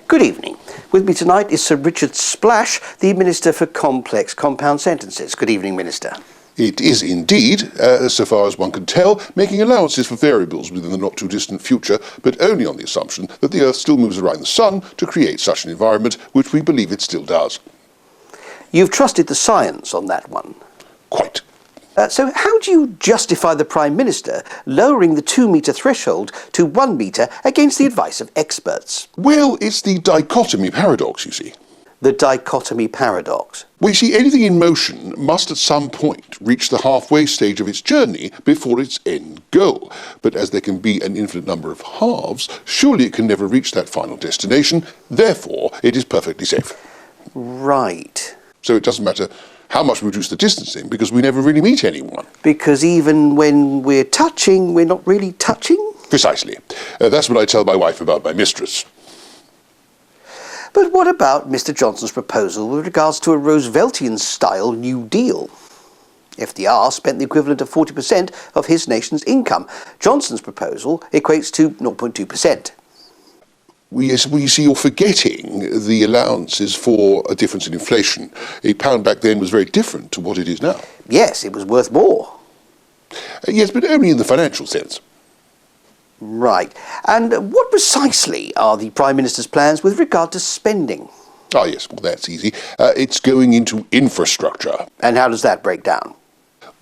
Good evening. With me tonight is Sir Richard Splash, the Minister for Complex Compound Sentences. Good evening, Minister. It is indeed, so far as one can tell, making allowances for variables within the not-too-distant future, but only on the assumption that the Earth still moves around the Sun to create such an environment, which we believe it still does. You've trusted the science on that one. Quite. So how do you justify the Prime Minister lowering the 2-metre threshold to 1 metre against the advice of experts? Well, it's the dichotomy paradox, you see. The dichotomy paradox. Well, you see, anything in motion must at some point reach the halfway stage of its journey before its end goal. But as there can be an infinite number of halves, surely it can never reach that final destination. Therefore, it is perfectly safe. Right. So it doesn't matter how much we reduce the distancing, because we never really meet anyone. Because even when we're touching, we're not really touching? Precisely. That's what I tell my wife about my mistress. But what about Mr. Johnson's proposal with regards to a Rooseveltian-style New Deal? FDR spent the equivalent of 40% of his nation's income. Johnson's proposal equates to 0.2%. Well, you see, you're forgetting the allowances for a difference in inflation. A pound back then was very different to what it is now. Yes, it was worth more. Yes, but only in the financial sense. Right. And what precisely are the Prime Minister's plans with regard to spending? Ah, yes, well, that's easy. It's going into infrastructure. And how does that break down?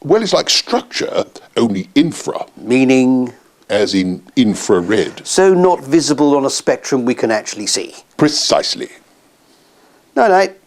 Well, it's like structure, only infra. Meaning? As in infrared. So not visible on a spectrum we can actually see? Precisely. Night-night.